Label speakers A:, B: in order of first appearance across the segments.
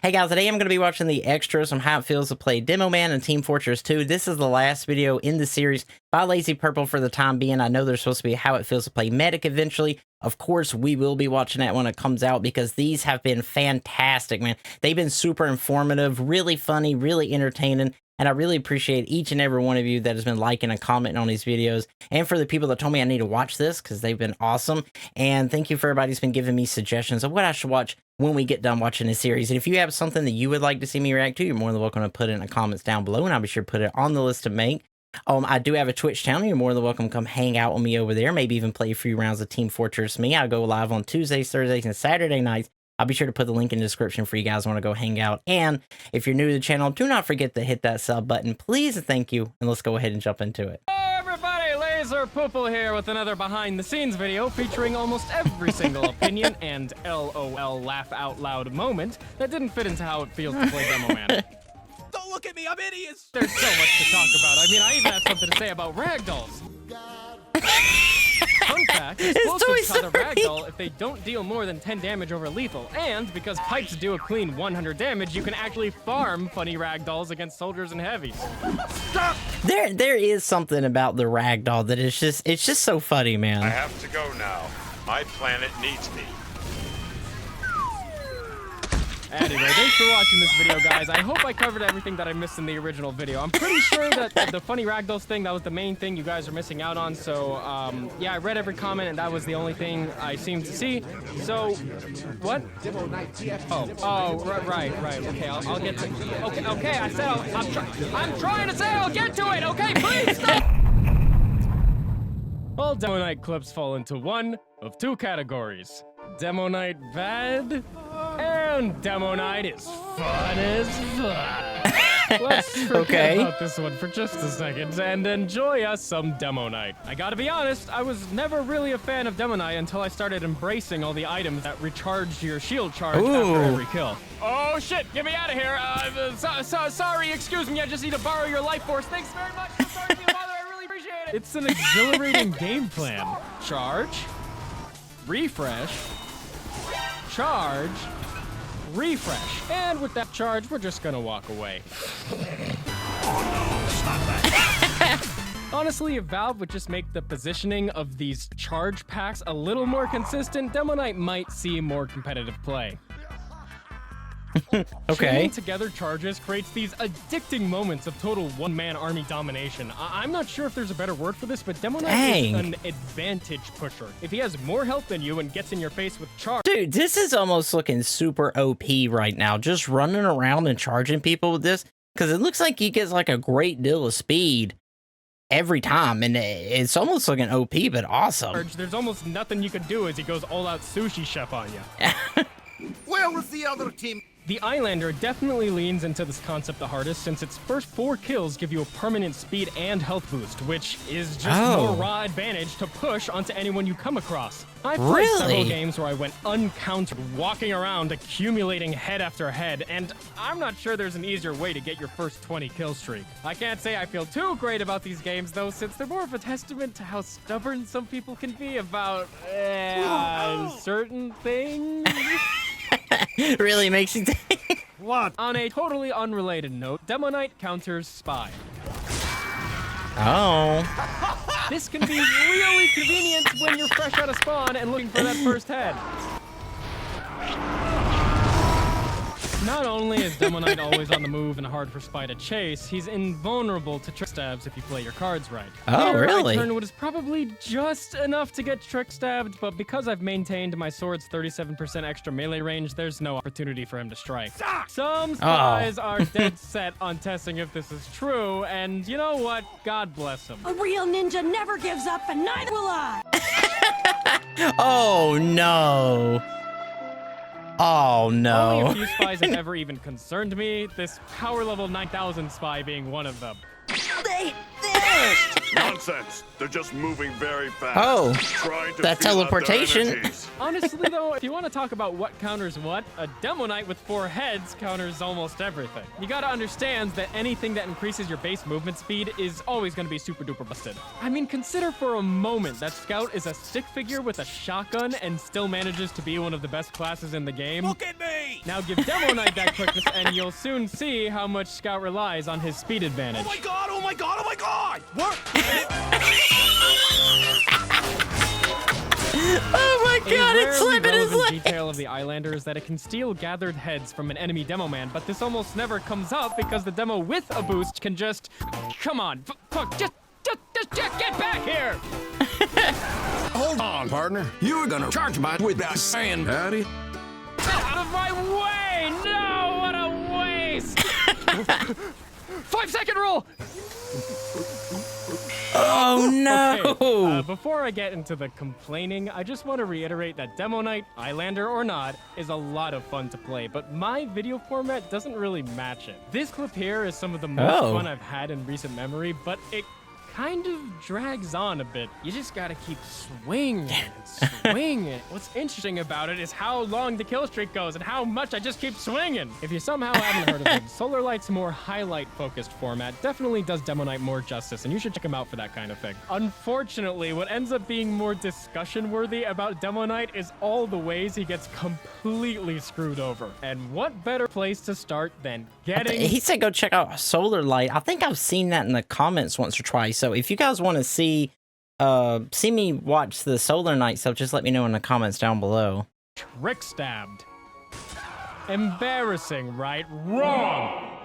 A: Hey guys, today I'm going to be watching the extras on how it feels to play Demoman and Team Fortress 2. This is the last video in the series by Lazy Purple for the time being. I know there's supposed to be how it feels to play Medic eventually. Of course, we will be watching that when it comes out because these have been fantastic, man. They've been super informative, really funny, really entertaining. And I really appreciate each and every one of you that has been liking and commenting on these videos. And for the people that told me I need to watch this because they've been awesome. And thank you for everybody who's been giving me suggestions of what I should watch when we get done watching this series. And if you have something that you would like to see me react to, you're more than welcome to put it in the comments down below. And I'll be sure to put it on the list to make. I do have a Twitch channel. You're more than welcome to come hang out with me over there. Maybe even play a few rounds of Team Fortress me. I go live on Tuesdays, Thursdays, and Saturday nights. I'll be sure to put the link in the description for you guys who want to go hang out. And if you're new to the channel, do not forget to hit that sub button, please and thank you. And let's go ahead and jump into it.
B: Hello everybody, Laser Purple here with another behind the scenes video featuring almost every single opinion and LOL laugh out loud moment that didn't fit into how it feels to play Demoman.
C: Don't look at me, I'm idiots!
B: There's so much to talk about. I mean, I even have something to say about Ragdolls. Fun fact, explosives cause a Ragdoll if they don't deal more than 10 damage over lethal, and because pipes do a clean 100 damage, you can actually farm funny Ragdolls against soldiers and heavies.
C: Stop!
A: There is something about the Ragdoll that is just, it's just so funny, man.
D: I have to go now. My planet needs me.
B: Anyway, thanks for watching this video, guys. I hope I covered everything that I missed in the original video. I'm pretty sure that the funny Ragdolls thing, that was the main thing you guys are missing out on. So, yeah, I read every comment, and that was the only thing I seemed to see. So, what?
C: Demoknight, TF2.
B: Oh, right. Okay, I'll get to... Okay, I said I'm trying to say I'll get to it. Okay, please stop! All Demoknight clips fall into one of two categories. Demoknight bad, and Demoknight is fun as fuck. Let's forget about this one for just a second and enjoy us some Demoknight. I gotta be honest, I was never really a fan of Demoknight until I started embracing all the items that recharge your shield charge after every kill. Oh shit, get me out of here. Sorry, excuse me, I just need to borrow your life force. Thanks very much. I'm sorry to be a bother, I really appreciate it. It's an exhilarating game plan. Charge, refresh, charge, refresh. And with that charge, we're just gonna walk away. Honestly, if Valve would just make the positioning of these charge packs a little more consistent, Demoknight might see more competitive play.
A: Okay.
B: Chaining together charges creates these addicting moments of total one-man army domination. I'm not sure if there's a better word for this, but Demoknight is an advantage pusher. If he has more health than you and gets in your face with charge...
A: Dude, this is almost looking super OP right now. Just running around and charging people with this. Because it looks like he gets like a great deal of speed every time. And it's almost looking OP, but awesome.
B: There's almost nothing you can do as he goes all-out sushi chef on you.
C: Where was the other team?
B: The Islander definitely leans into this concept the hardest since its first 4 kills give you a permanent speed and health boost, which is just more raw advantage to push onto anyone you come across. I've played several games where I went uncounted, walking around, accumulating head after head, and I'm not sure there's an easier way to get your first 20 kill streak. I can't say I feel too great about these games, though, since they're more of a testament to how stubborn some people can be about certain things.
A: Really makes you think.
B: What? On a totally unrelated note, Demoknight counters Spy.
A: Oh.
B: This can be really convenient when you're fresh out of spawn and looking for that first head. Not only is Demoknight always on the move and hard for Spy to chase, he's invulnerable to trick stabs if you play your cards right.
A: Oh, really?
B: Turnwood is probably just enough to get trick stabbed, but because I've maintained my sword's 37% extra melee range, there's no opportunity for him to strike. Some spies are dead set on testing if this is true, and you know what? God bless him.
E: A real ninja never gives up, and neither will I!
A: Oh, no. Oh, no.
B: Only a few spies have ever even concerned me, this power level 9000 spy being one of them.
F: fast! Nonsense. They're just moving very fast.
A: Oh,
F: Trying to
A: that
F: feel out their
A: teleportation.
F: energies.
B: Honestly, though, if you want to talk about what counters what, a Demoknight with 4 heads counters almost everything. You gotta understand that anything that increases your base movement speed is always gonna be super duper busted. I mean, consider for a moment that Scout is a stick figure with a shotgun and still manages to be one of the best classes in the game.
C: Look at me!
B: Now give Demoknight that quickness and you'll soon see how much Scout relies on his speed advantage.
C: Oh my god, oh my god, oh my god! What?
A: Oh my god,
B: A
A: it's
B: rarely
A: slipping his
B: relevant
A: leg.
B: detail of the Islander is that it can steal gathered heads from an enemy Demoman, but this almost never comes up because the demo with a boost can just... Come on, fuck, just get back here!
G: Hold on, partner. You were gonna charge my with that sand, Patty.
B: Out of my way! No, what a waste! 5-second rule!
A: Oh no!
B: Okay, before I get into the complaining, I just want to reiterate that Demoknight, Islander or not, is a lot of fun to play, but my video format doesn't really match it. This clip here is some of the most fun I've had in recent memory, but it kind of drags on a bit. You just gotta keep swinging and swinging. What's interesting about it is how long the kill streak goes and how much I just keep swinging. If you somehow haven't heard of it, Solar Light's more highlight-focused format definitely does Demoknight more justice, and you should check him out for that kind of thing. Unfortunately, what ends up being more discussion-worthy about Demoknight is all the ways he gets completely screwed over. And what better place to start than getting...
A: He said go check out Solar Light. I think I've seen that in the comments once or twice. So if you guys want to see me watch the Solar Knight stuff, just let me know in the comments down below.
B: Trick stabbed. Embarrassing, right? Wrong!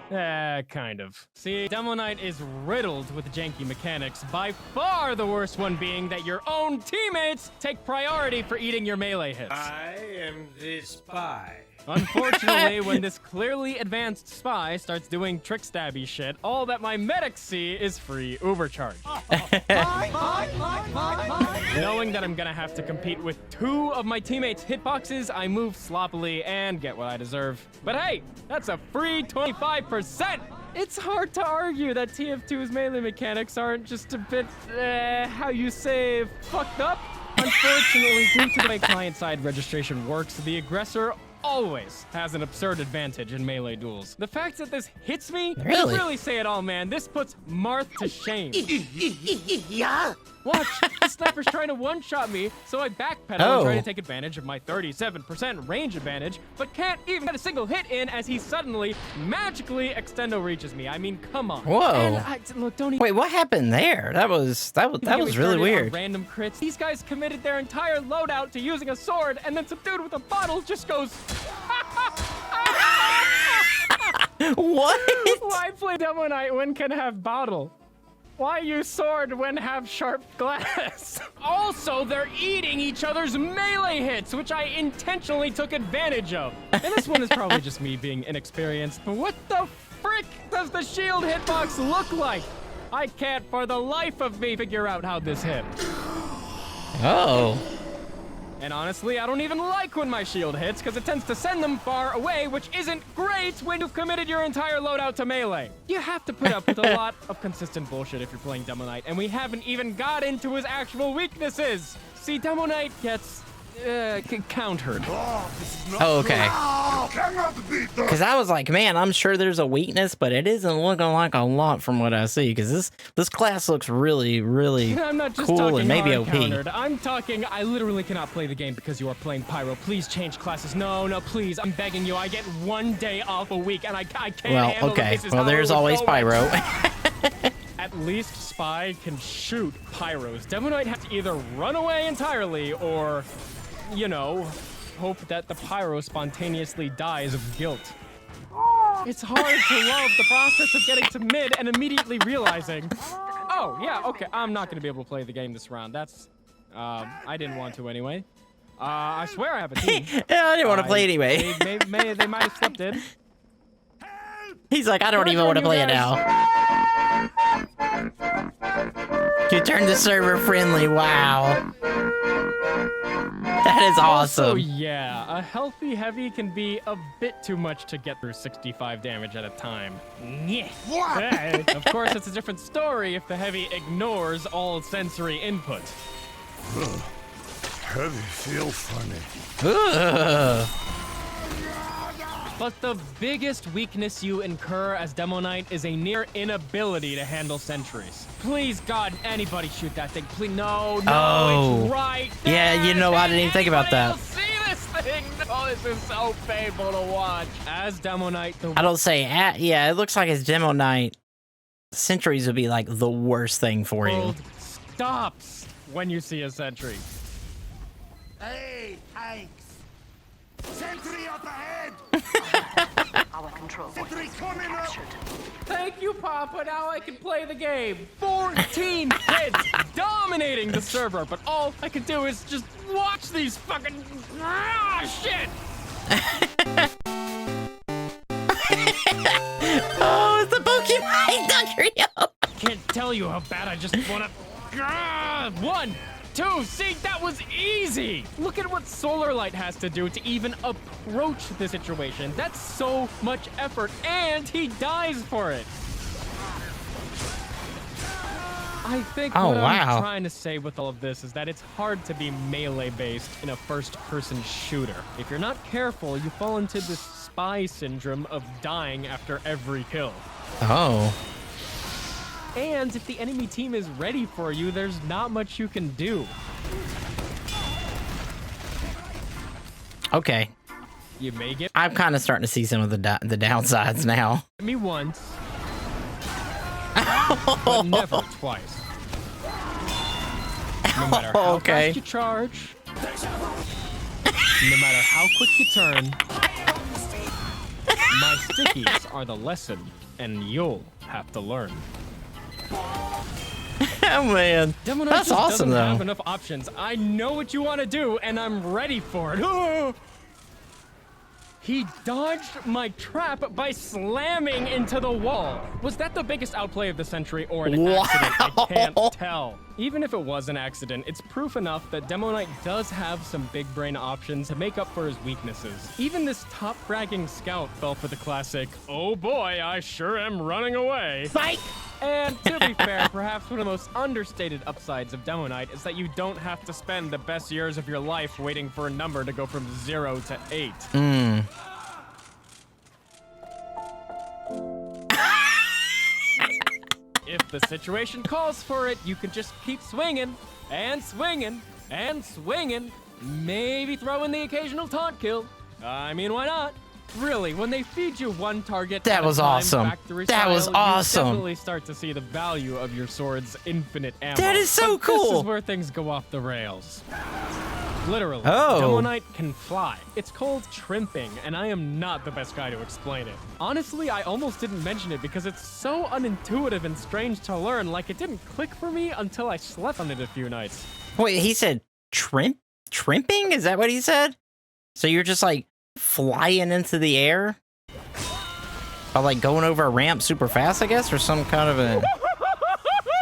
B: Kind of. See, Demoknight is riddled with janky mechanics, by far the worst one being that your own teammates take priority for eating your melee hits.
H: I am the spy.
B: Unfortunately, when this clearly advanced spy starts doing trick stabby shit, all that my medics see is free overcharge. Knowing that I'm gonna have to compete with 2 of my teammates' hitboxes, I move sloppily and get what I deserve. But hey, that's a free 25%! It's hard to argue that TF2's melee mechanics aren't just a bit, how you say, fucked up? Unfortunately, due to the way client-side registration works, the aggressor always has an absurd advantage in melee duels. The fact that this hits me doesn't really say it all, man. This puts Marth to shame.
C: Yeah?
B: Watch, the sniper's trying to one-shot me, so I backpedal and try to take advantage of my 37% range advantage, but can't even get a single hit in as he suddenly, magically extendo reaches me. I mean, come on.
A: Whoa.
B: Look, don't even...
A: Wait, what happened there? That was really weird.
B: Random crits. These guys committed their entire loadout to using a sword, and then some dude with a bottle just goes...
A: What?
B: Why play Demoknight when can have bottle? Why use sword when have sharp glass? Also, they're eating each other's melee hits, which I intentionally took advantage of. And this one is probably just me being inexperienced, but what the frick does the shield hitbox look like? I can't for the life of me figure out how this hit.
A: Oh.
B: And honestly, I don't even like when my shield hits, because it tends to send them far away, which isn't great when you've committed your entire loadout to melee. You have to put up with a lot of consistent bullshit if you're playing Demoknight, and we haven't even got into his actual weaknesses. See, Demoknight gets countered.
A: Oh, okay. Because I was like, man, I'm sure there's a weakness, but it isn't looking like a lot from what I see. Because this class looks really, really
B: I'm not just
A: cool
B: talking
A: and maybe
B: hard
A: OP.
B: countered. I'm talking, I literally cannot play the game because you are playing Pyro. Please change classes. No, please. I'm begging you. I get 1 day off a week, and I can't handle it. This is
A: Well,
B: how
A: there's
B: it was
A: always
B: going.
A: Pyro.
B: At least Spy can shoot Pyros. Demoknight has to either run away entirely or, you know, hope that the Pyro spontaneously dies of guilt. It's hard to love the process of getting to mid and immediately realizing, oh, yeah, okay, I'm not going to be able to play the game this round. That's, I didn't want to anyway. I swear I have a team.
A: Yeah, I didn't want to play anyway.
B: They might have slipped in.
A: He's like, I don't even want to play it now. You turned the server friendly. Wow. That is awesome.
B: Also, yeah, a healthy heavy can be a bit too much to get through 65 damage at a time. Yeah. Of course, it's a different story if the heavy ignores all sensory input.
F: Heavy feel funny.
A: Ugh.
B: But the biggest weakness you incur as Demoknight is a near inability to handle sentries. Please, God, anybody shoot that thing. Please, no, it's right there.
A: Yeah, you know, I didn't even think about that.
B: See this thing? No, this is so painful to watch. As Demoknight,
A: I don't say, yeah, it looks like as Demoknight, sentries would be like the worst thing for you.
B: world stops when you see a sentry.
C: Hey, Hanks. Sentry up ahead.
I: Our control point
C: Sentry
I: is
C: coming up.
I: captured.
B: Thank you, Papa. Now I can play the game. 14 hits, dominating the server. But all I can do is just watch these fucking shit.
A: Oh, it's the Pokemon Duck.
B: Can't tell you how bad I just wanna. 1, 2, see, that was easy! Look at what Solar Light has to do to even approach the situation. That's so much effort, and he dies for it. I think what I'm trying to say with all of this is that it's hard to be melee-based in a first-person shooter. If you're not careful, you fall into this spy syndrome of dying after every kill.
A: Oh.
B: And if the enemy team is ready for you, there's not much you can do.
A: Okay.
B: You may get
A: I'm kind of starting to see some of the downsides now.
B: me once, but never twice. No matter how fast you charge, no matter how quick you turn, my stickies are the lesson, and you'll have to learn.
A: Oh man,
B: Demoknight
A: that's
B: just
A: awesome
B: doesn't
A: though.
B: have enough options. I know what you want to do, and I'm ready for it. He dodged my trap by slamming into the wall. Was that the biggest outplay of the century or an accident? I can't tell. Even if it was an accident, it's proof enough that Demoknight does have some big brain options to make up for his weaknesses. Even this top fragging scout fell for the classic, oh boy, I sure am running away. Psych! And to be fair, perhaps one of the most understated upsides of Demoknight is that you don't have to spend the best years of your life waiting for a number to go from 0 to 8. If the situation calls for it, you can just keep swinging and swinging and swinging. Maybe throw in the occasional taunt kill. I mean, why not? Really, when they feed you one target
A: That was awesome. That was awesome.
B: You definitely start to see the value of your sword's infinite ammo.
A: That is so
B: But
A: cool.
B: This is where things go off the rails. Literally,
A: Oh.
B: Demoknight can fly. It's called Trimping, and I am not the best guy to explain it. Honestly, I almost didn't mention it because it's so unintuitive and strange to learn, like it didn't click for me until I slept on it a few nights.
A: Wait, he said trimping? Is that what he said? So you're just like flying into the air? Or like going over a ramp super fast, I guess, or some kind of a...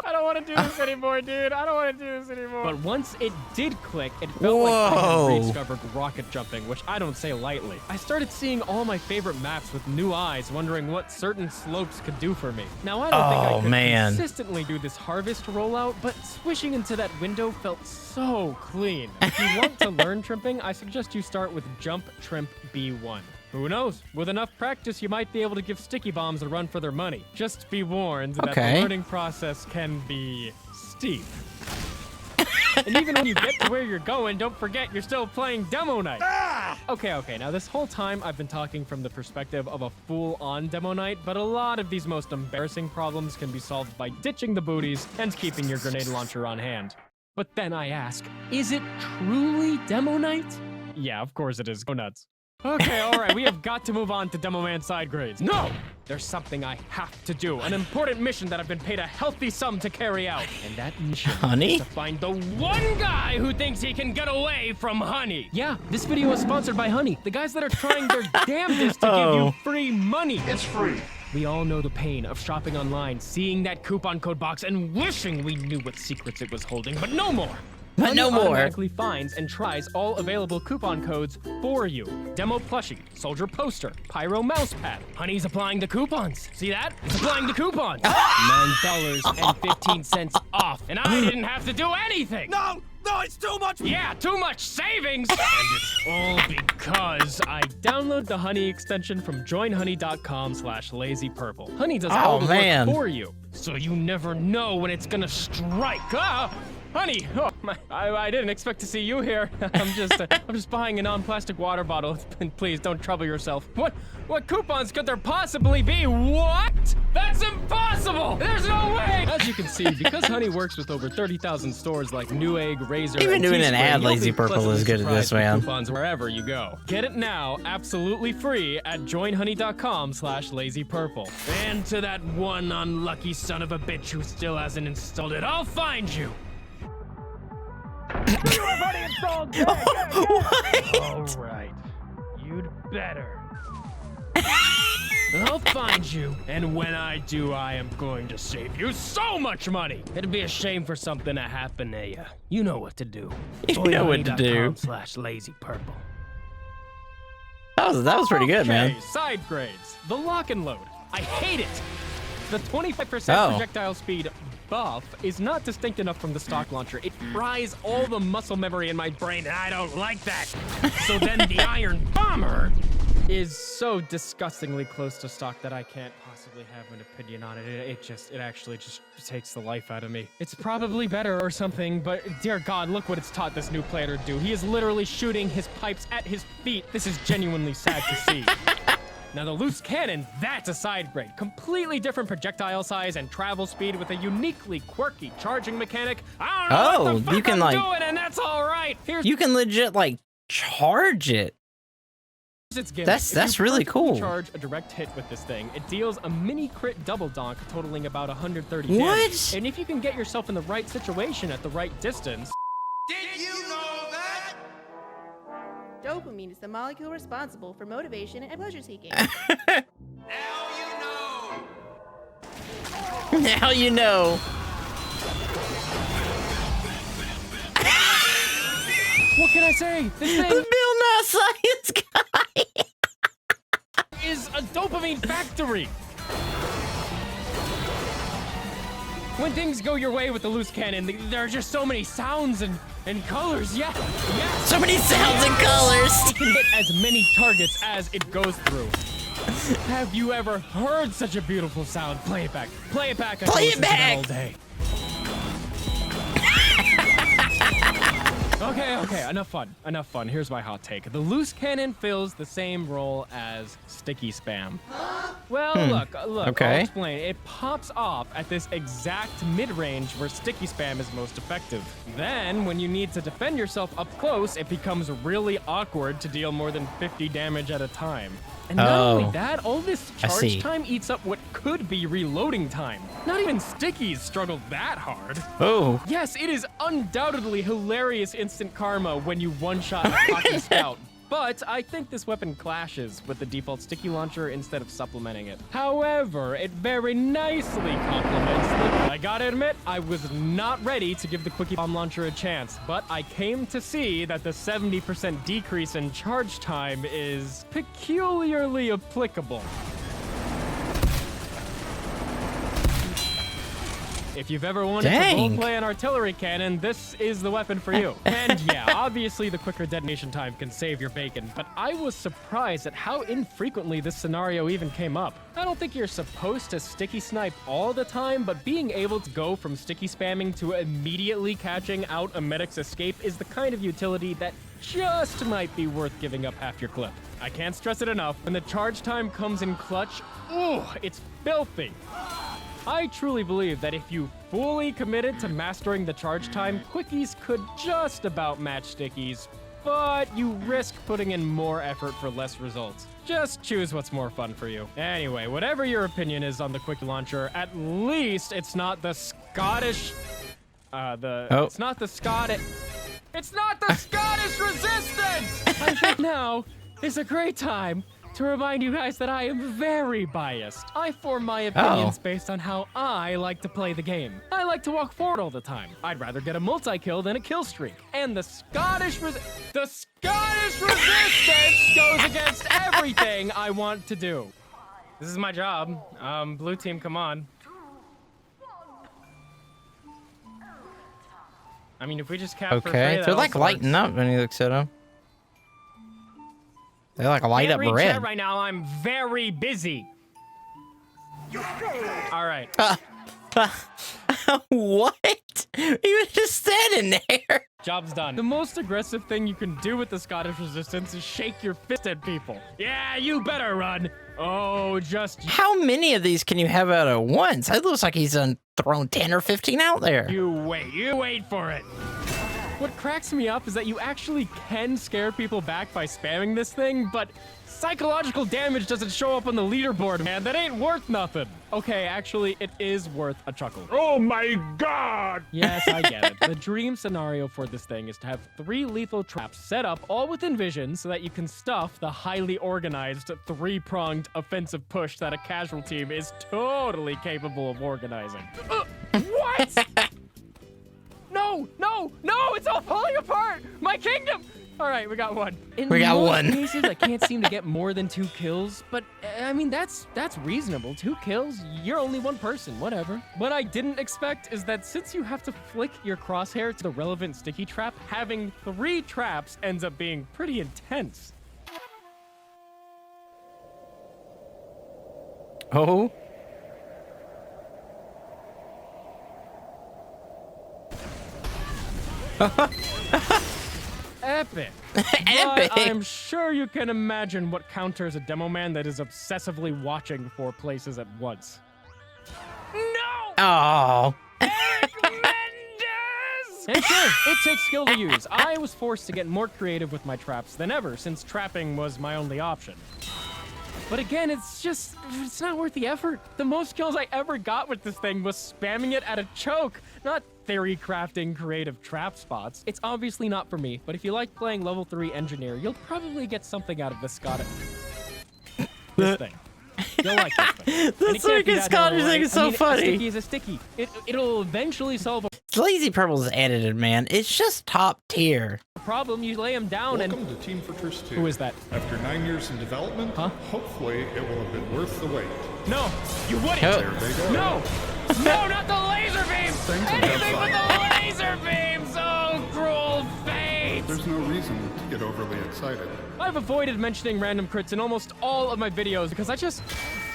B: I don't want to do this anymore, dude. I don't want to do this anymore. But once it did click, it felt like I had rediscovered rocket jumping, which I don't say lightly. I started seeing all my favorite maps with new eyes, wondering what certain slopes could do for me. Now, I don't think I could consistently do this harvest rollout, but swishing into that window felt so clean. If you want to learn trimping, I suggest you start with Jump Trimp B1. Who knows? With enough practice, you might be able to give sticky bombs a run for their money. Just be warned that the learning process can be steep. And even when you get to where you're going, don't forget you're still playing Demoknight. Okay, now this whole time I've been talking from the perspective of a full-on Demoknight, but a lot of these most embarrassing problems can be solved by ditching the booties and keeping your grenade launcher on hand. But then I ask, is it truly Demoknight? Yeah, of course it is. Go nuts. Okay, all right, we have got to move on to Demoman side grades. No! There's something I have to do, an important mission that I've been paid a healthy sum to carry out. And that mission is to find the one guy who thinks he can get away from Honey. Yeah, this video is sponsored by Honey, the guys that are trying their damnedest to give you free money.
C: It's free.
B: We all know the pain of shopping online, seeing that coupon code box, and wishing we knew what secrets it was holding, but no more.
A: But no
B: Honey
A: more.
B: automatically finds and tries all available coupon codes for you. Demo plushie, soldier poster, pyro mousepad. Honey's applying the coupons. See that? It's applying the coupons. $9.15 off, and I didn't have to do anything.
H: No, it's too much.
B: Yeah, too much savings. And it's all because I download the Honey extension from joinhoney.com/lazypurple. Honey does all the work for you, so you never know when it's gonna strike. Honey, I didn't expect to see you here. I'm just buying a non-plastic water bottle. Please don't trouble yourself. What coupons could there possibly be? What? That's impossible! There's no way! As you can see, because Honey works with over 30,000 stores like Newegg, Razor,
A: Even
B: and
A: doing an
B: Teespring,
A: ad,
B: you'll
A: Lazy
B: be
A: Purple is good at this,
B: pleasantly surprised with
A: man.
B: Coupons wherever you go. Get it now, absolutely free at joinhoney.com/lazypurple. And to that one unlucky son of a bitch who still hasn't installed it, I'll find you.
A: What?
B: All right, you'd better. I'll find you, and when I do, I am going to save you so much money. It'd be a shame for something to happen to you. You know what to do.
A: You know what to do.
B: /lazypurple.
A: That was pretty good, man.
B: Side grades. The lock and load. I hate it. The 25% projectile speed buff is not distinct enough from the stock launcher. It fries all the muscle memory in my brain, and I don't like that. So then the Iron Bomber is so disgustingly close to stock that I can't possibly have an opinion on it. It actually just takes the life out of me. It's probably better or something, but dear God, look what it's taught this new player to do. He is literally shooting his pipes at his feet. This is genuinely sad to see. Now the loose cannon, that's a side grade. Completely different projectile size and travel speed with a uniquely quirky charging mechanic. I don't know what the fuck
A: you can
B: I'm doing, and that's all right.
A: You can legit like charge it. That's really cool.
B: Charge a direct hit with this thing. It deals a mini crit double donk totaling about 130
A: What?
B: damage. And if you can get yourself in the right situation at the right distance.
C: Did you know that?
J: Dopamine is the molecule responsible for motivation and pleasure seeking.
C: Now you know.
A: Now you know.
B: What can I say? This thing
A: The Bill Nye Science Guy
B: is a dopamine factory. When things go your way with the loose cannon, there are just so many sounds and colors. Yeah.
A: So many sounds and colors.
B: It can hit as many targets as it goes through. Have you ever heard such a beautiful sound? Play it back. Play it back.
A: Play it back.
B: All day. Okay, enough fun. Here's my hot take. The loose cannon fills the same role as sticky spam. Well, look,
A: okay.
B: I'll explain. It pops off at this exact mid-range where sticky spam is most effective. Then, when you need to defend yourself up close, it becomes really awkward to deal more than 50 damage at a time. And not only that, all this charge time eats up what could be reloading time. Not even stickies struggle that hard.
A: Oh.
B: Yes, it is undoubtedly hilarious instant karma when you one-shot a cocky scout. But I think this weapon clashes with the default sticky launcher instead of supplementing it. However, it very nicely complements the... I gotta admit, I was not ready to give the Quickiebomb launcher a chance, but I came to see that the 70% decrease in charge time is peculiarly applicable. If you've ever wanted to roleplay an artillery cannon, this is the weapon for you. And yeah, obviously the quicker detonation time can save your bacon, but I was surprised at how infrequently this scenario even came up. I don't think you're supposed to sticky snipe all the time, but being able to go from sticky spamming to immediately catching out a medic's escape is the kind of utility that just might be worth giving up half your clip. I can't stress it enough, when the charge time comes in clutch, ooh, it's filthy. I truly believe that if you fully committed to mastering the charge time, quickies could just about match stickies, but you risk putting in more effort for less results. Just choose what's more fun for you. Anyway, whatever your opinion is on the Quickie Launcher, at least it's not the Scottish... It's not the Scottish Resistance! I think now is a great time to remind you guys that I am very biased. I form my opinions based on how I like to play the game. I like to walk forward all the time. I'd rather get a multi-kill than a kill streak. And the Scottish resistance goes against everything I want to do. This is my job. Blue team, come on. I mean, if we just cap for free,
A: they're like lighting up when he looks at them. They like light up red.
B: Right now, I'm very busy. All right.
A: What? He was just standing there.
B: Job's done. The most aggressive thing you can do with the Scottish resistance is shake your fist at people. Yeah, you better run. Oh, just...
A: How many of these can you have out at once? It looks like he's thrown 10 or 15 out there.
B: You wait for it. What cracks me up is that you actually can scare people back by spamming this thing, but psychological damage doesn't show up on the leaderboard, man. That ain't worth nothing. Okay, actually, it is worth a chuckle.
F: Oh my god!
B: Yes, I get it. The dream scenario for this thing is to have 3 lethal traps set up all within vision so that you can stuff the highly organized 3-pronged offensive push that a casual team is totally capable of organizing. What? No, it's all falling apart! My kingdom! All right, we got one. In most cases, I can't seem to get more than 2 kills, but I mean, that's reasonable. 2 kills, you're only one person, whatever. What I didn't expect is that since you have to flick your crosshair to the relevant sticky trap, having 3 traps ends up being pretty intense.
A: Oh.
B: Epic.
A: Epic.
B: But I'm sure you can imagine what counters a Demoman that is obsessively watching 4 places at once. No!
A: Oh.
B: Eric Mendes! And sure, it takes skill to use. I was forced to get more creative with my traps than ever, since trapping was my only option. But again, it's not worth the effort. The most kills I ever got with this thing was spamming it at a choke, not theory crafting creative trap spots. It's obviously not for me, but if you like playing level 3 engineer, you'll probably get something out of this Scottish thing. You'll like this thing.
A: The freaking Scottish thing is so funny.
B: A sticky is a sticky. It'll eventually solve a
A: Lazy Purple's edited, man. It's just top tier.
B: problem. You lay him down
K: Welcome to Team Fortress 2.
B: Who is that?
K: After 9 years in development, hopefully it will have been worth the wait.
B: No, you wouldn't.
K: There they go.
B: No, no, not the laser beams. Anything but the laser beams. Oh, cruel fate.
K: There's no reason to get overly excited.
B: I've avoided mentioning random crits in almost all of my videos because I just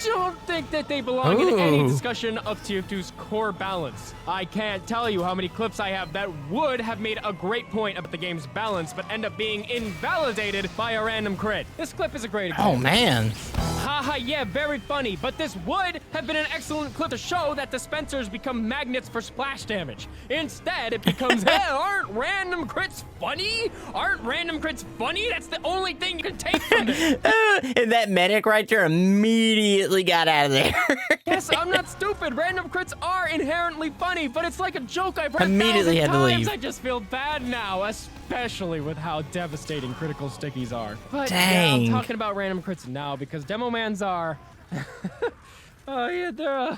B: don't think that they belong in any discussion of TF2's core balance. I can't tell you how many clips I have that would have made a great point about the game's balance, but end up being invalidated by a random crit. This clip is a great example.
A: Oh, man.
B: Haha, yeah, very funny, but this would have been an excellent clip to show that dispensers become magnets for splash damage. Instead, it becomes, hey, aren't random crits funny? Aren't random crits funny? That's the only thing you can take from this.
A: And that medic right there immediately got out of there.
B: Yes, I'm not stupid. Random crits are inherently funny, but it's like a joke I've heard
A: Immediately had to leave.
B: I just feel bad now, especially with how devastating critical stickies are. But
A: dang.
B: yeah, I'm talking about random crits now because Demomans are... oh yeah,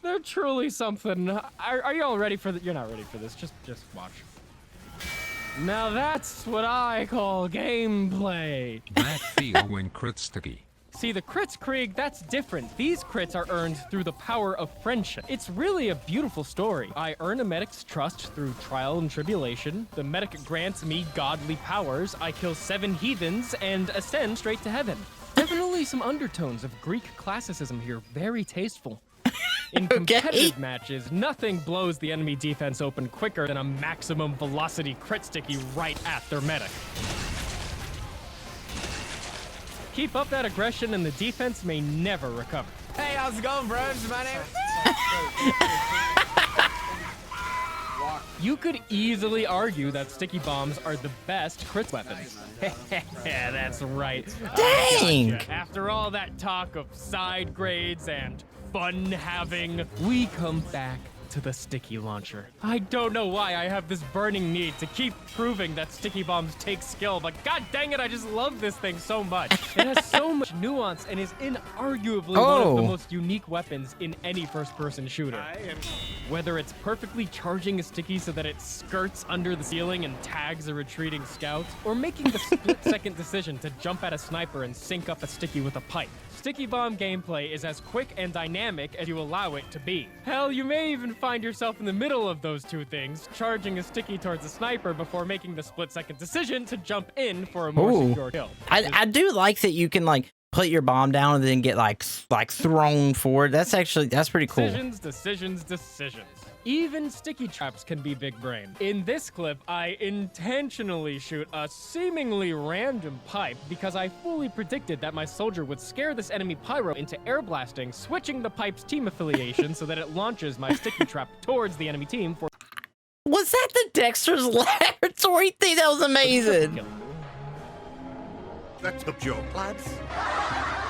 B: they're truly something. Are you all ready for this? You're not ready for this. Just watch. Now that's what I call gameplay.
L: That feel when crit sticky.
B: See, the crits, Krieg, that's different. These crits are earned through the power of friendship. It's really a beautiful story. I earn a medic's trust through trial and tribulation. The medic grants me godly powers. I kill 7 heathens and ascend straight to heaven. Definitely some undertones of Greek classicism here. Very tasteful. In competitive matches, nothing blows the enemy defense open quicker than a maximum velocity crit sticky right at their medic. Keep up that aggression and the defense may never recover.
H: Hey, how's it going, bros? My name
B: You could easily argue that sticky bombs are the best crit weapons. Yeah, that's right.
A: Dang!
B: Gotcha. After all that talk of side grades and fun having, we come back to the sticky launcher. I don't know why I have this burning need to keep proving that sticky bombs take skill, but god dang it, I just love this thing so much. It has so much nuance and is inarguably one of the most unique weapons in any first-person shooter. Whether it's perfectly charging a sticky so that it skirts under the ceiling and tags a retreating scout, or making the split-second decision to jump at a sniper and sync up a sticky with a pipe. Sticky bomb gameplay is as quick and dynamic as you allow it to be. Hell, you may even find yourself in the middle of those two things, charging a sticky towards a sniper before making the split-second decision to jump in for a more secure kill.
A: I do like that you can like put your bomb down and then get like thrown forward. That's pretty cool.
B: Decisions. Even sticky traps can be big brain. In this clip, I intentionally shoot a seemingly random pipe because I fully predicted that my soldier would scare this enemy pyro into air blasting, switching the pipe's team affiliation so that it launches my sticky trap towards the enemy team for—
A: Was that the Dexter's Laboratory thing? That was amazing.
G: That's a joke, lads.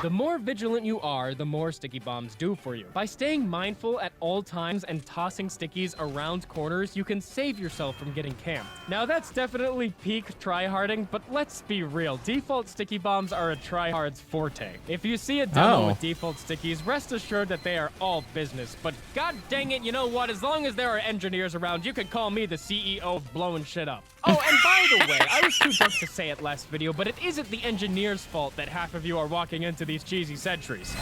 B: The more vigilant you are, the more sticky bombs do for you. By staying mindful at all times and tossing stickies around corners, you can save yourself from getting camped. Now that's definitely peak tryharding, but let's be real. Default sticky bombs are a tryhard's forte. If you see a demo with default stickies, rest assured that they are all business. But god dang it, you know what? As long as there are engineers around, you can call me the CEO of blowing shit up. Oh, and by the way, I was too drunk to say it last video, but it isn't the engineer's fault that half of you are walking into these cheesy sentries.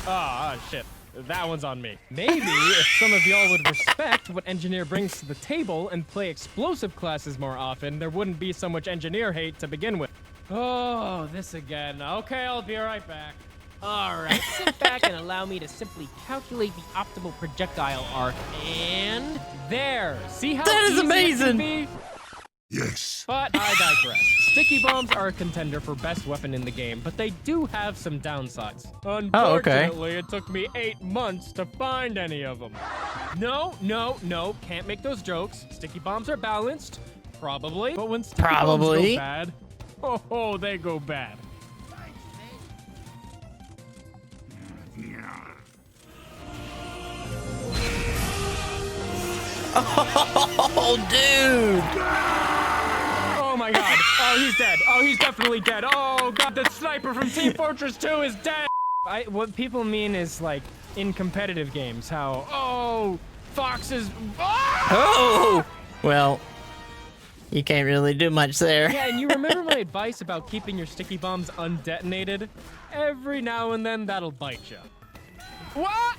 B: Ah, shit. That one's on me. Maybe if some of y'all would respect what engineer brings to the table and play explosive classes more often, there wouldn't be so much engineer hate to begin with. Oh, this again. Okay, I'll be right back. Alright, sit back and allow me to simply calculate the optimal projectile arc, and there! See how
A: that is
B: easy
A: amazing!
B: It can be?
G: Yes.
B: But I digress. Sticky bombs are a contender for best weapon in the game, but they do have some downsides. Unfortunately, it took me 8 months to find any of them. No, can't make those jokes. Sticky bombs are balanced, probably, but when sticky bombs go bad, oh, they go bad.
A: Oh, dude!
B: Oh my god. Oh, he's dead. Oh, he's definitely dead. Oh god, the sniper from Team Fortress 2 is dead! What people mean is, like, in competitive games, how, Fox is—
A: Oh! Well, you can't really do much there.
B: Yeah, and you remember my advice about keeping your sticky bombs undetonated? Every now and then, that'll bite you. What?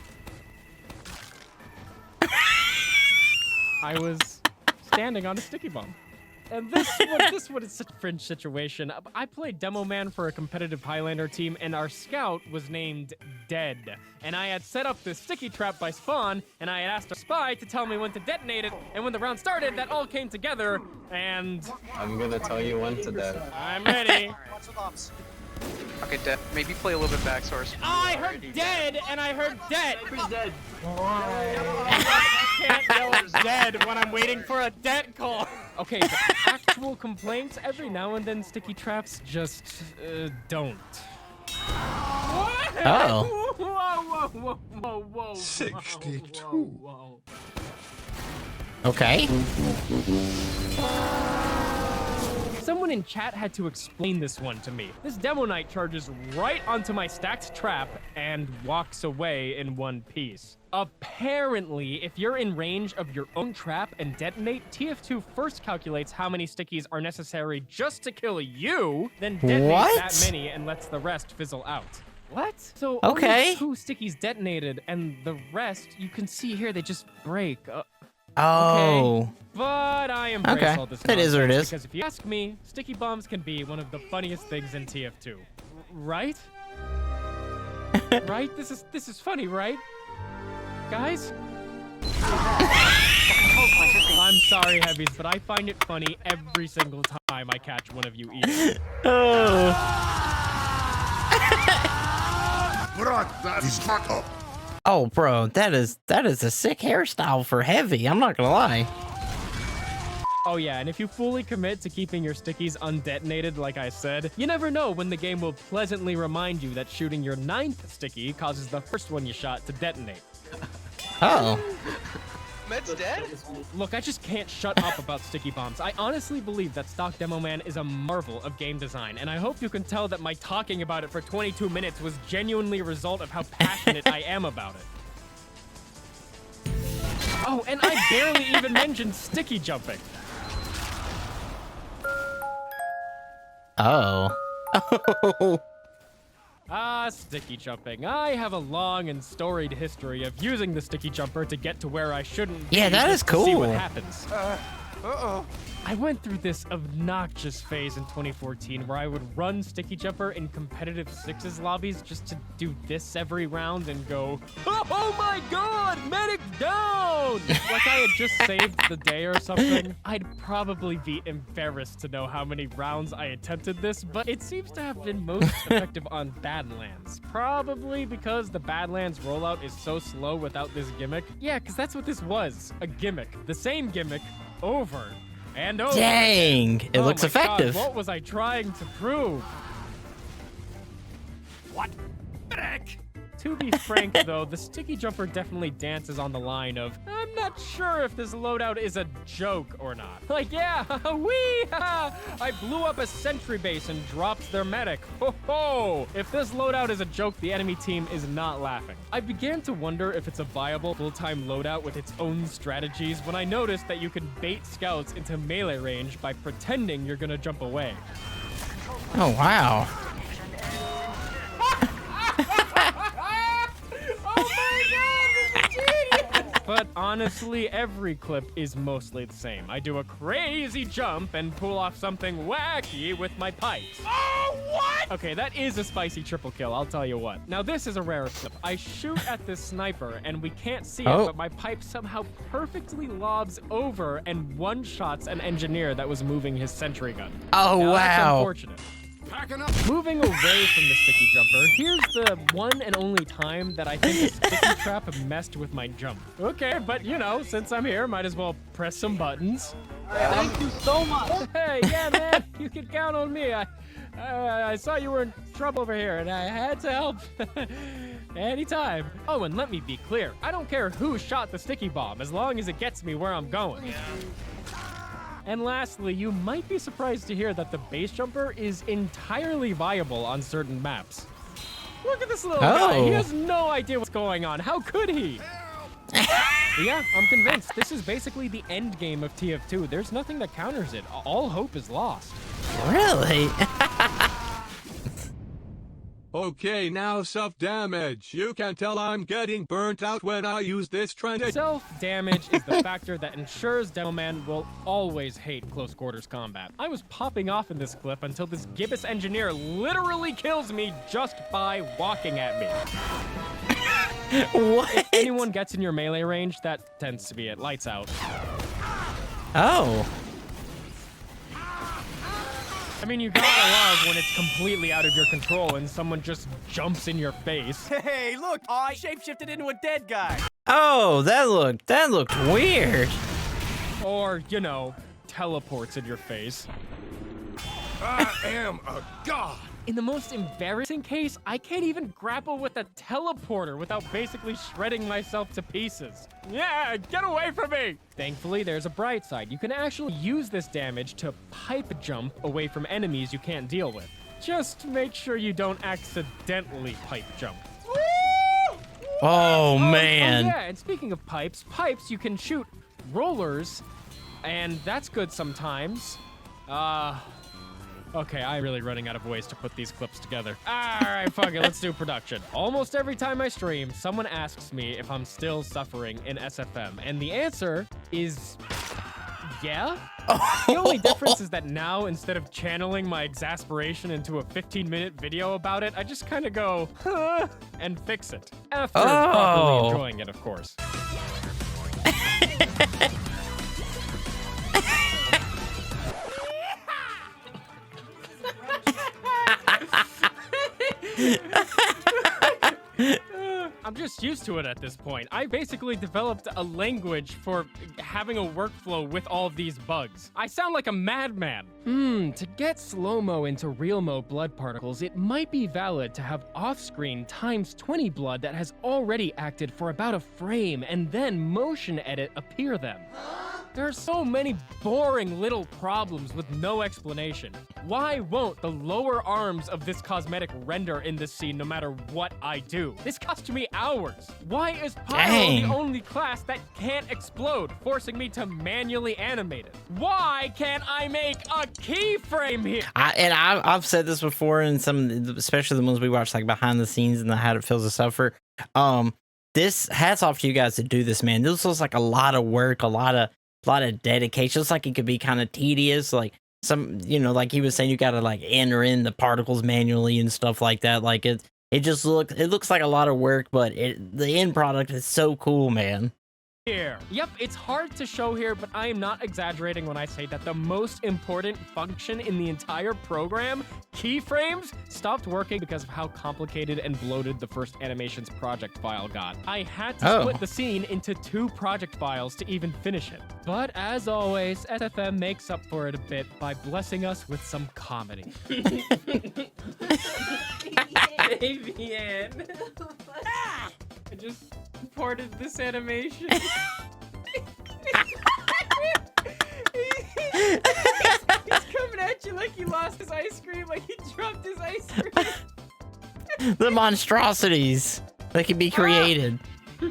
B: I was standing on a sticky bomb. And this one is such a fringe situation. I played Demoman for a competitive Highlander team, and our scout was named Dead. And I had set up this sticky trap by spawn, and I had asked our spy to tell me when to detonate it, and when the round started, that all came together, and—
M: I'm gonna tell you when to dead.
B: I'm ready.
N: Okay, Dead. Maybe play a little bit back source.
B: I heard dead, and I heard dead.
H: Who's dead?
B: I can't yell at dead when I'm waiting for a dead call. Okay, but actual complaints, every now and then sticky traps just don't.
A: Oh.
B: Whoa.
G: 62.
A: Okay.
B: Someone in chat had to explain this one to me. This Demoknight charges right onto my stacked trap and walks away in one piece. Apparently, if you're in range of your own trap and detonate, TF2 first calculates how many stickies are necessary just to kill you, then detonates that many and lets the rest fizzle out. What? So only 2 stickies detonated, and the rest, you can see here, they just break. Okay, but I embrace all this nonsense,
A: it is what it is.
B: Because if you ask me, sticky bombs can be one of the funniest things in TF2. Right? Right? This is funny, right? Guys? I'm sorry, heavies, but I find it funny every single time I catch one of you eating.
G: That is fucked up.
A: Oh, bro, that is a sick hairstyle for heavy. I'm not gonna lie.
B: Oh yeah, and if you fully commit to keeping your stickies undetonated, like I said, you never know when the game will pleasantly remind you that shooting your 9th sticky causes the first one you shot to detonate.
A: Oh.
N: Med's dead?
B: Look, I just can't shut up about sticky bombs. I honestly believe that stock Demoman is a marvel of game design, and I hope you can tell that my talking about it for 22 minutes was genuinely a result of how passionate I am about it. Oh, and I barely even mentioned sticky jumping.
A: Oh.
B: Sticky jumping. I have a long and storied history of using the sticky jumper to get to where I shouldn't be.
A: Yeah, that is cool.
B: See what happens. I went through this obnoxious phase in 2014 where I would run sticky jumper in competitive sixes lobbies just to do this every round and go, oh my god, medic down! Like I had just saved the day or something. I'd probably be embarrassed to know how many rounds I attempted this, but it seems to have been most effective on Badlands. Probably because the Badlands rollout is so slow without this gimmick. Yeah, because that's what this was, a gimmick. The same gimmick over and over.
A: Dang, it looks
B: my
A: effective.
B: God, what was I trying to prove? What? Heck? To be frank, though, the sticky jumper definitely dances on the line of, I'm not sure if this loadout is a joke or not. Like, yeah, wee! I blew up a sentry base and dropped their medic. Ho ho! If this loadout is a joke, the enemy team is not laughing. I began to wonder if it's a viable full-time loadout with its own strategies when I noticed that you can bait scouts into melee range by pretending you're gonna jump away.
A: Oh, wow.
B: But honestly, every clip is mostly the same. I do a crazy jump and pull off something wacky with my pipes. Oh, what? Okay, that is a spicy triple kill, I'll tell you what. Now, this is a rare clip. I shoot at this sniper, and we can't see it, but my pipe somehow perfectly lobs over and one-shots an engineer that was moving his sentry gun.
A: Oh,
B: now, that's
A: wow.
B: unfortunate. Moving away from the sticky jumper, here's the one and only time that I think the sticky trap messed with my jump. Okay, but you know, since I'm here, might as well press some buttons.
H: Thank you so much.
B: Hey, yeah, man, you can count on me. I saw you were in trouble over here, and I had to help anytime. Oh, and let me be clear. I don't care who shot the sticky bomb, as long as it gets me where I'm going. And lastly, you might be surprised to hear that the base jumper is entirely viable on certain maps. Look at this little guy. He has no idea what's going on. How could he? Yeah, I'm convinced. This is basically the end game of TF2. There's nothing that counters it. All hope is lost.
A: Really?
O: Okay, now self-damage. You can tell I'm getting burnt out when I use this trend.
B: Self-damage is the factor that ensures Demoman will always hate close quarters combat. I was popping off in this clip until this gibbous engineer literally kills me just by walking at me.
A: What?
B: If anyone gets in your melee range, that tends to be it. Lights out.
A: Oh.
B: I mean, you gotta love when it's completely out of your control and someone just jumps in your face.
H: Hey, look! I shapeshifted into a dead guy.
A: Oh, that looked weird.
B: Or, you know, teleports in your face.
G: I am a god.
B: In the most embarrassing case, I can't even grapple with a teleporter without basically shredding myself to pieces. Yeah, get away from me! Thankfully, there's a bright side. You can actually use this damage to pipe jump away from enemies you can't deal with. Just make sure you don't accidentally pipe jump.
A: Oh, man.
B: Oh, yeah, and speaking of pipes, you can shoot rollers, and that's good sometimes. Okay, I'm really running out of ways to put these clips together. Alright, fuck it, let's do production. Almost every time I stream, someone asks me if I'm still suffering in SFM, and the answer is yeah. The only difference is that now, instead of channeling my exasperation into a 15-minute video about it, I just kind of go, huh, and fix it. After properly enjoying it, of course. I'm just used to it at this point. I basically developed a language for having a workflow with all of these bugs. I sound like a madman. To get slow-mo into real-mo blood particles, it might be valid to have off-screen times 20 blood that has already acted for about a frame and then motion edit appear them. There are so many boring little problems with no explanation. Why won't the lower arms of this cosmetic render in this scene no matter what I do? This cost me hours. Why is Pyro the only class that can't explode, forcing me to manually animate it? Why can't I make a keyframe here?
A: I've said this before in some, especially the ones we watch like behind the scenes and the how it feels to suffer. This hats off to you guys to do this, man. This looks like a lot of work, a lot of dedication. It's like it could be kind of tedious, like some, you know, like he was saying, you gotta like enter in the particles manually and stuff like that. Like it looks like a lot of work, but the end product is so cool, man.
B: Here. Yep, it's hard to show here, but I am not exaggerating when I say that the most important function in the entire program, keyframes, stopped working because of how complicated and bloated the first animations project file got. I had to split the scene into 2 project files to even finish it. But as always, SFM makes up for it a bit by blessing us with some comedy. Avian. I just imported this animation. He's coming at you like he lost his ice cream, like he dropped his ice cream.
A: The monstrosities that can be created.
B: No.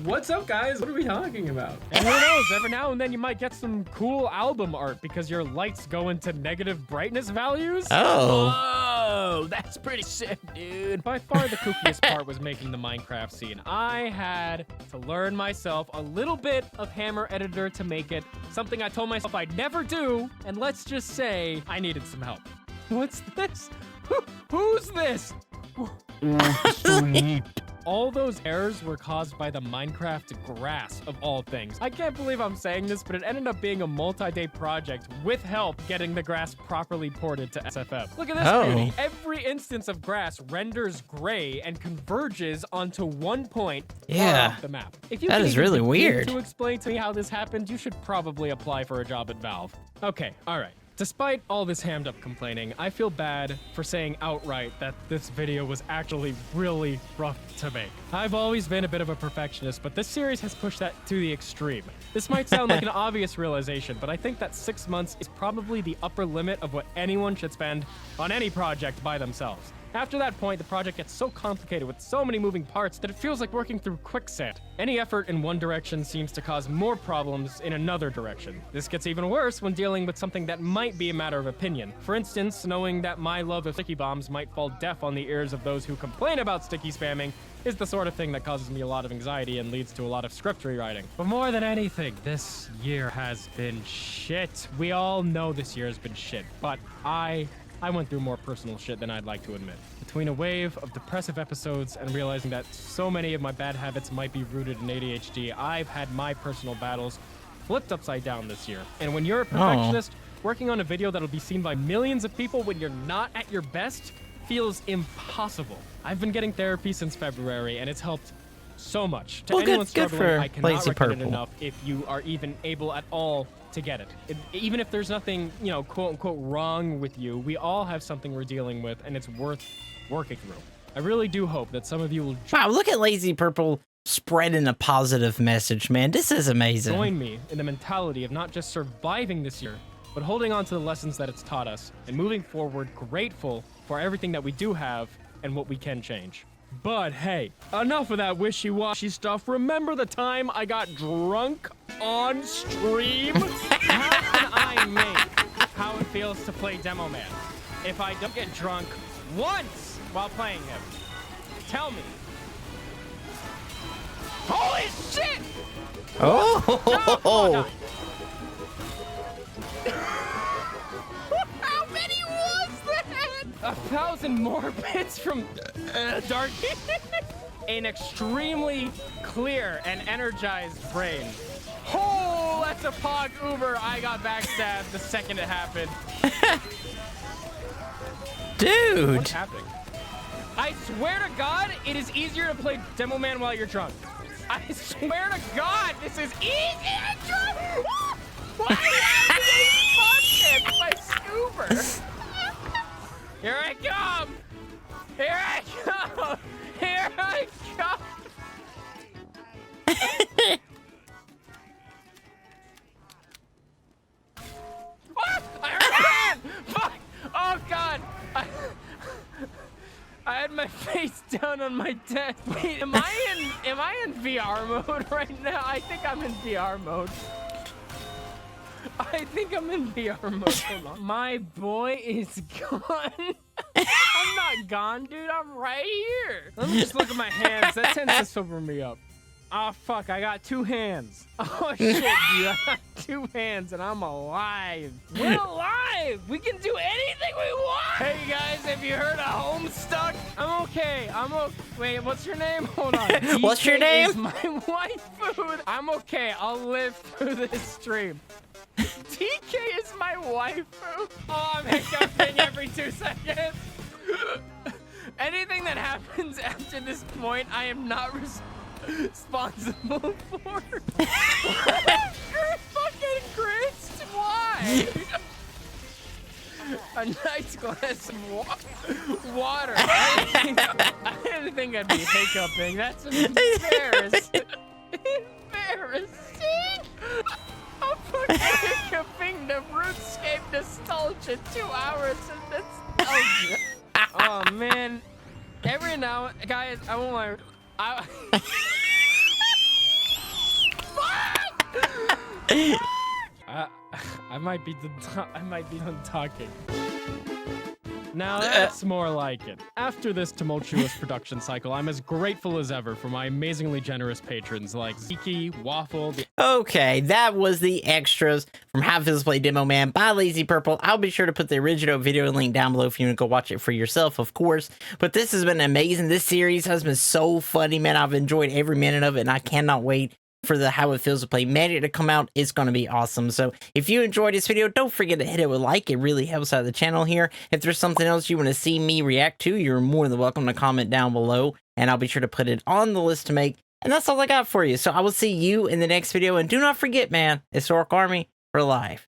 B: What's up, guys? What are we talking about? And who knows, every now and then you might get some cool album art because your lights go into negative brightness values. Oh, that's pretty sick, dude. By far the kookiest part was making the Minecraft scene. I had to learn myself a little bit of Hammer Editor to make it, something I told myself I'd never do, and let's just say I needed some help. What's this? Who's this? All those errors were caused by the Minecraft grass, of all things. I can't believe I'm saying this, but it ended up being a multi-day project with help getting the grass properly ported to SFM. Look at this beauty. Every instance of grass renders gray and converges onto one point off the map. If you
A: that is really weird.
B: To explain to me how this happened, you should probably apply for a job at Valve. Okay, all right. Despite all this hammed up complaining, I feel bad for saying outright that this video was actually really rough to make. I've always been a bit of a perfectionist, but this series has pushed that to the extreme. This might sound like an obvious realization, but I think that 6 months is probably the upper limit of what anyone should spend on any project by themselves. After that point, the project gets so complicated with so many moving parts that it feels like working through quicksand. Any effort in one direction seems to cause more problems in another direction. This gets even worse when dealing with something that might be a matter of opinion. For instance, knowing that my love of sticky bombs might fall deaf on the ears of those who complain about sticky spamming is the sort of thing that causes me a lot of anxiety and leads to a lot of script rewriting. But more than anything, this year has been shit. We all know this year has been shit, but I went through more personal shit than I'd like to admit. Between a wave of depressive episodes and realizing that so many of my bad habits might be rooted in ADHD, I've had my personal battles flipped upside down this year. And when you're a perfectionist, working on a video that'll be seen by millions of people when you're not at your best feels impossible. I've been getting therapy since February, and it's helped so much. To anyone struggling, I cannot recommend it enough if you are even able at all to get it. Even if there's nothing, you know, quote unquote wrong with you, we all have something we're dealing with, and it's worth working through. I really do hope that some of you will
A: look at Lazy Purple spreading a positive message, man. This is amazing.
B: Join me in the mentality of not just surviving this year, but holding on to the lessons that it's taught us and moving forward grateful for everything that we do have and what we can change. But hey, enough of that wishy-washy stuff. Remember the time I got drunk on stream? How can I make how it feels to play Demoman if I don't get drunk once while playing him? Tell me. Holy shit!
A: Oh!
B: How many was that? 1,000 more bits from Dark. An extremely clear and energized brain. Oh, let's to Pog Uber, I got backstabbed the second it happened.
A: Dude.
B: What's happening? I swear to God, it is easier to play Demoman while you're drunk. I swear to God, this is easier to drunk. Why did they my scooper? Here I come. Here I come. Here I come. I heard a hand! Fuck! Oh God! I had my face down on my desk. Wait, am I in VR mode right now? I think I'm in VR mode. I think I'm in VR mode. Hold on. My boy is gone. I'm not gone, dude. I'm right here. Let me just look at my hands. That tends to sober me up. Oh, fuck. I got 2 hands. Oh, shit, dude. I got 2 hands, and I'm alive. We're alive. We can do anything we want. Hey, guys, have you heard of Homestuck? I'm okay. Wait, what's your name? Hold on.
A: What's your name?
B: Is my wife food. I'm okay. I'll live through this stream. TK is my waifu. Oh, I'm hiccuping every 2 seconds. Anything that happens after this point, I am not responsible for. You're fucking grist. Why? A nice glass of water. I didn't think I'd be hiccuping. That's embarrassing. Embarrassing. I'm fucking hiccuping the RuneScape nostalgia. 2 hours of nostalgia. Oh man. Every now, guys, I won't lie. I might be done talking. Now that's more like it. After this tumultuous production cycle, I'm as grateful as ever for my amazingly generous patrons like Ziki, Waffle.
A: Okay, that was the extras from How It Feels to Play Demoman by Lazy Purple. I'll be sure to put the original video link down below if you want to go watch it for yourself, of course. But this has been amazing. This series has been so funny, man. I've enjoyed every minute of it, and I cannot wait for the How It Feels to Play Medic to come out. It's going to be awesome. So if you enjoyed this video, don't forget to hit it with a like. It really helps out the channel here. If there's something else you want to see me react to, you're more than welcome to comment down below, and I'll be sure to put it on the list to make. And that's all I got for you. So I will see you in the next video. And do not forget, man, Historic Army for life.